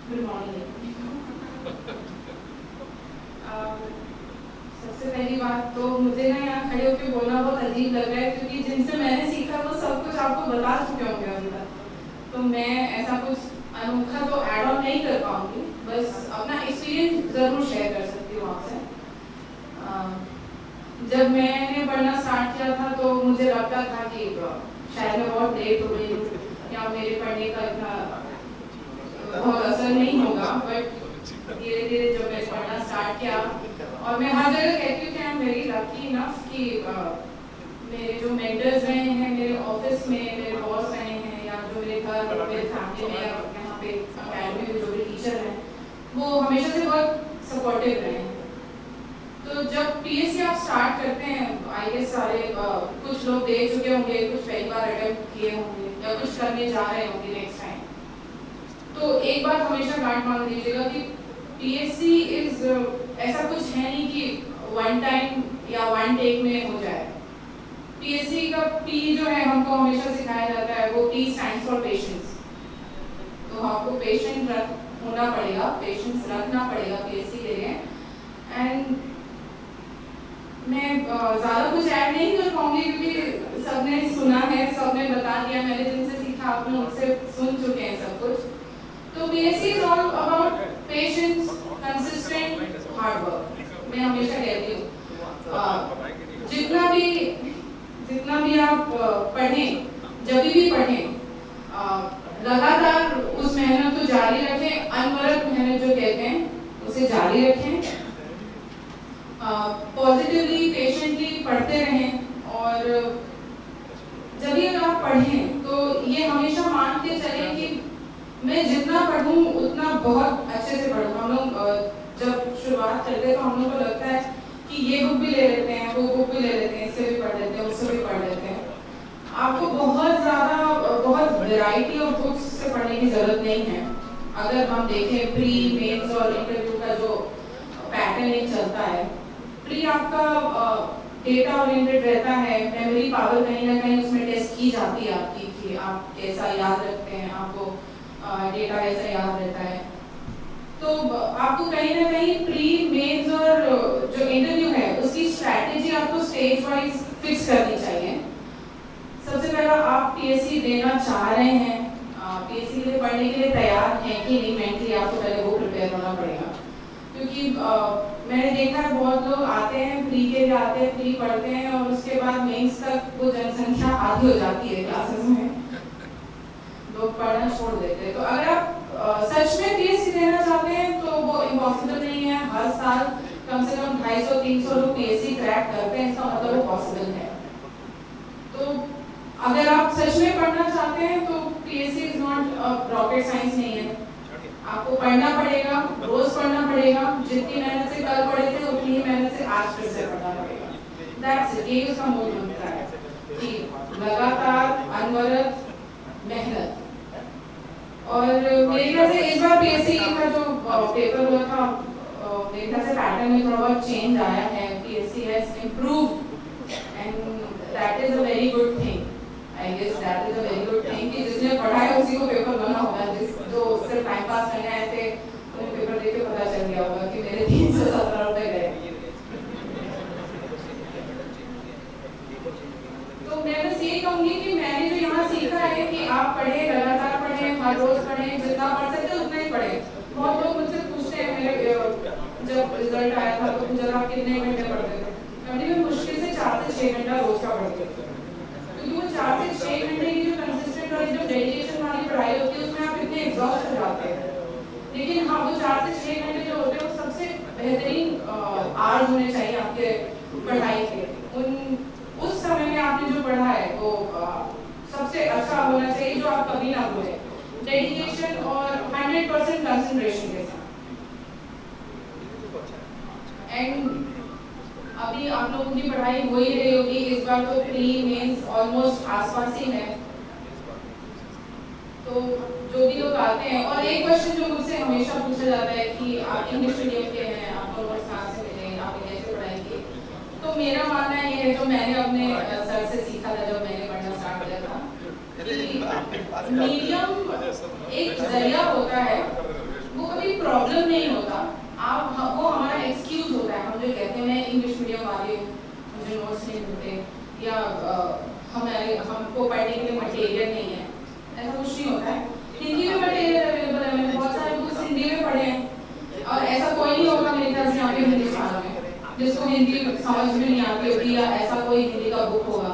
Good morning. सबसे पहली बात तो मुझे ना यहाँ खड़े होकर बोलना बहुत अजीब लग रहा है, क्योंकि जिनसे मैंने सीखा वो सब कुछ आपको बता चुके होंगे अभी तक। तो मैं ऐसा कुछ अनोखा तो ऐड ऑन नहीं कर पाऊंगी, बस अपना एक्सपीरियंस ज़रूर शेयर कर सकती हूँ आपसे। जब मैंने पढ़ना स्टार्ट किया था तो मुझे लगता था कि शायद मैं बहुत लेट हो गई हूँ या मेरे पढ़ने का इतना बहुत असर नहीं होगा। बट धीरे धीरे जब मैंने पढ़ना स्टार्ट किया, और मैं हर जगह कहती हूँ कि I am very lucky enough कि मेरे जो मेंटर्स रहे हैं मेरे ऑफिस में, मेरे बॉस रहे हैं, या जो मेरे घर मेरे फैमिली में या यहाँ पे अकेडमी में जो भी टीचर हैं, वो हमेशा से बहुत सपोर्टिव रहे हैं। तो जब पीएससी आप स्टार्ट करते हैं, आई गेस सारे कुछ लोग दे चुके होंगे, कुछ पहली बार अटेम्प्ट किए होंगे या कुछ करने जा रहे होंगे नेक्स्ट टाइम। तो एक बात हमेशा गांठ मान लीजिएगा कि पीएससी इज ऐसा कुछ है नहीं कि वन टाइम या वन टेक में हो जाए। पीएससी का पी जो है हमको हमेशा सिखाया जाता है, वो पी स्टैंड्स फॉर पेशेंस। तो आपको पेशेंट होना पड़ेगा, पेशेंस रखना पड़ेगा पीएससी के लिए। एंड मैं ज़्यादा कुछ ऐड नहीं कर पाऊंगी क्योंकि सबने सुना है, सबने बता दिया, मैंने जिनसे सीखा आप लोग उनसे सुन चुके हैं सब कुछ। तो PSC is all about patience, consistent hard work. मैं हमेशा कहती हूँ जितना भी आप पढ़ें, जब भी पढ़ें, लगातार उस मेहनत को जारी रखें, अनवरत मेहनत जो कहते हैं उसे जारी रखें। पॉजिटिवली पेशेंटली पढ़ते रहें, और जब भी आप पढ़ें तो ये हमेशा मान के चलें कि मैं जितना पढ़ूं उतना बहुत अच्छे से पढ़ूं। हम लोग जब शुरुआत करते हैं तो हम लोग को लगता है कि ये बुक भी ले लेते हैं, वो बुक भी ले लेते हैं, इससे भी पढ़ लेते हैं, उससे भी पढ़ लेते हैं। आपको बहुत वैरायटी ऑफ बुक्स से पढ़ने की जरूरत नहीं है। अगर हम देखें प्री, मेंस और इंटरव्यू का जो पैटर्न एक चलता है, प्री आपका डेटा ओरिएंटेड रहता है, मेमोरी पावर कहीं ना कहीं उसमें टेस्ट की जाती है आपकी कि आप कैसा याद रखते हैं, आपको डेटा कैसा याद रहता है। तो आपको कहीं ना कहीं प्री, मेंस और जो इंटरव्यू है उसकी स्ट्रैटेजी आपको स्टेज वाइज फिक्स करनी चाहिए। सबसे पहला आप पीएससी देना चाह रहे हैं, पीएससी के लिए पढ़ने के लिए तैयार हैं कि नहीं, मेंटली आपको पहले वो प्रिपेयर होना पड़ेगा। क्योंकि मैंने देखा है बहुत लोग आते हैं, प्री के लिए आते हैं, प्री पढ़ते हैं और उसके बाद मेंस तक वो जनसंख्या आधी हो जाती है क्लासेस में, लोग पढ़ना छोड़ देते हैं। तो अगर आप सच में पीएससी देना चाहते हैं तो वो इम्पॉसिबल नहीं है। हर साल कम से कम 250-300 लोग पीएससी क्रैक करते हैं, इसका मतलब वो पॉसिबल है। तो अगर आप सच में पढ़ना चाहते हैं तो PSC is not rocket science नहीं है। आपको पढ़ना पड़ेगा, रोज पढ़ना पड़ेगा, जितनी मेहनत से कल पढ़े थे उतनी ही मेहनत से आज फिर से पढ़ना पड़ेगा। दैट्स इट, ये उसका मूल मंत्र है कि लगातार अनवरत मेहनत। और मेरे ख्याल से इस बार पीएससी का जो पेपर हुआ था, मेरे ख्याल से पैटर्न में थोड़ा बहुत चेंज आया है। PSC has improved and that is a very good thing. I guess that is a very good thing कि जिसने पढ़ा है उसी को पेपर बना होगा। जो सिर्फ टाइम पास करने आए थे उन्हें पेपर देके पता चल गया होगा कि मेरे 317 रुपए गए। तो मैं बस ये कहूंगी कि मैंने जो यहाँ सीखा है कि आप पढ़े, लगातार पढ़े, हर रोज पढ़े, जितना पढ़ सकते उतना ही पढ़े। बहुत लोग मुझसे पूछते हैं, मेरे जब रिजल्ट आया था तो पूछा आप कितने घंटे पढ़ते थे, मैं मुश्किल से 4 से 6 घंटा रोज का पढ़ती थी। क्योंकि वो 4 से 6 घंटे की जो कंसिस्टेंट और जो डेडिकेशन वाली पढ़ाई होती है उसमें आप इतने एग्जॉस्ट हो जाते हैं। लेकिन हाँ, वो 4 से 6 घंटे जो होते हैं वो सबसे बेहतरीन आवर्स होने चाहिए आपके पढ़ाई के। उस समय में आपने जो पढ़ा है वो सबसे अच्छा होना चाहिए, जो आप कभी ना भूलें, डेडिकेशन और 100% कंसंट्रेशन के साथ। एंड अभी आप लोगों की पढ़ाई हो ही रही होगी, इस बार तो प्री मेंस ऑलमोस्ट आसपास ही है। तो जो भी लोग आते हैं, और एक क्वेश्चन जो मुझसे हमेशा पूछा जाता है कि आप इंग्लिश मीडियम के हैं, आप लोग कहाँ से मिले, आपने कैसे पढ़ाई की। तो मेरा मानना ये है, जो मैंने अपने सर से सीखा था जब मैंने पढ़ना स्टार्ट किया था, कि मीडियम एक जरिया होता है, वो कभी प्रॉब्लम नहीं होता। आप वो हमारा एक्सक्यूज होता है। हम जो कहते हैं मैं इंग्लिश मीडियम वाली हूँ, मुझे नोट्स नहीं मिलते, या हमको पढ़ने के लिए मटेरियल नहीं है, ऐसा कुछ नहीं होता है। हिंदी में मटेरियल अवेलेबल है, मैंने बहुत सारे बुक्स हिंदी में पढ़े हैं, और ऐसा कोई नहीं होगा मेरे ख्याल से यहाँ पे हिंदुस्तान में जिसको हिंदी समझ में नहीं आती होगी, या ऐसा कोई हिंदी का बुक होगा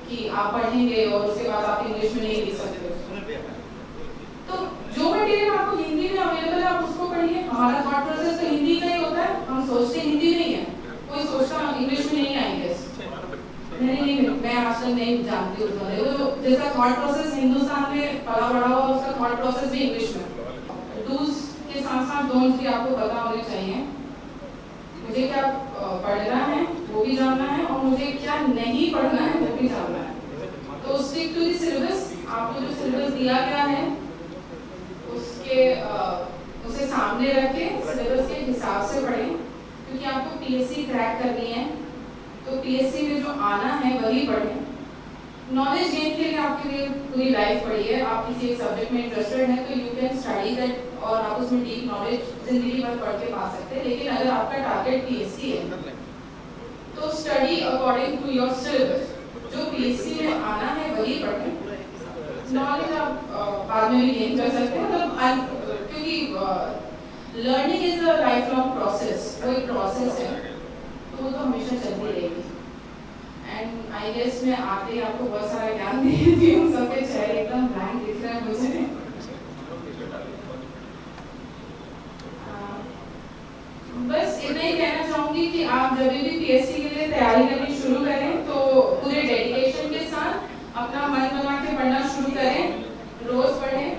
कि आप पढ़ेंगे और उसके बाद आप इंग्लिश में नहीं लिख सकते। तो जो मटेरियल आपको हिंदी में अवेलेबल है आप उसको पढ़िए। हमारा थॉट प्रोसेस तो हिंदी का ही होता है, हम सोचते हिंदी में ही है, कोई सोचता हम इंग्लिश में नहीं आएंगे। नहीं, मैं आज तक नहीं जानती हूँ वो जैसा थॉट प्रोसेस हिंदुस्तान में पला बड़ा हुआ, उसका थॉट प्रोसेस भी इंग्लिश में। डूज के साथ साथ डोंट्स भी आपको पता होने चाहिए। मुझे क्या पढ़ना है वो भी जानना है, और मुझे क्या नहीं पढ़ना है वो भी जानना है। तो स्टिक टू द सिलेबस। आपको जो सिलेबस दिया गया है उसे सामने रखें, सिलेबस के हिसाब से पढ़ें, क्योंकि आपको पीएससी क्रैक करनी है, तो पीएससी में जो आना है वही पढ़ें। नॉलेज गेन के लिए आपके लिए पूरी लाइफ पढ़ी है। आप किसी एक सब्जेक्ट में इंटरेस्टेड हैं तो यू कैन स्टडी दैट, और आप उसमें डीप नॉलेज जिंदगी भर पढ़ के पा सकते हैं। लेकिन अगर आपका टारगेट पीएससी है तो study according to your syllabus. जो पीएससी में आना है वही पढ़ें। नॉलेज आप बाद में भी गेन कर सकते हैं, मतलब क्योंकि learning is a life long process, वो एक प्रोसेस है, तो वो तो हमेशा चलती रहेगी। एंड आई गेस मैं आते ही आपको बहुत सारा ज्ञान दे दी हूँ, सबके चेहरे एकदम ब्लैंक दिख रहे हैं मुझे। बस इतना ही कहना चाहूंगी कि आप जब भी पीएससी के लिए तैयारी करनी शुरू करें तो पूरे डेडिकेशन के साथ अपना मन बना के पढ़ना शुरू करें। रोज पढ़ें,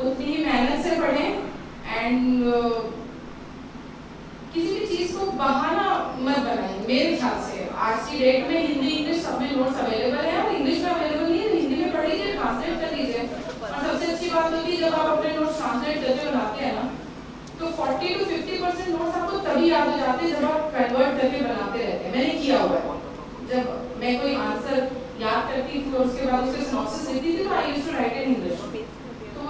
उतनी ही मेहनत से पढ़ें, एंड किसी भी चीज को बहाना मत बनाएं। मेरे ख्याल से आज की डेट में हिंदी इंग्लिश सब में नोट्स अवेलेबल है, और इंग्लिश में अवेलेबल नहीं है तो हिंदी में पढ़ लीजिए, ट्रांसलेट कर लीजिए। और सबसे अच्छी बात होती है जब आप अपने नोट्स ट्रांसलेट करके बनाते हैं ना, तो 40 to 50% नोट्स आपको तभी याद हो जाते हैं जब आप कन्वर्ट करके बनाते रहते हैं। मैंने किया हुआ है, जब मैं कोई आंसर याद करती थी और उसके बाद उसके सिनॉप्सिस लिखती थी तो I used to write in English. तो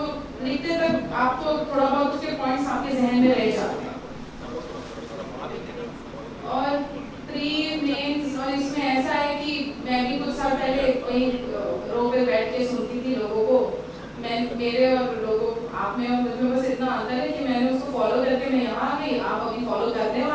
लिखते तक आपको थोड़ा बहुत उसके पॉइंट्स आपके जहन में रह जाते हैं। और प्री मेंस, और इसमें ऐसा है कि मैं भी कुछ साल पहले वही रो पे बैठ के सुनती थी लोगों को। मेरे और लोगों आप में और मुझ में बस इतना अंतर है कि मैंने उसको फॉलो करके मैं यहाँ आ गई, आप अभी फॉलो करने वाले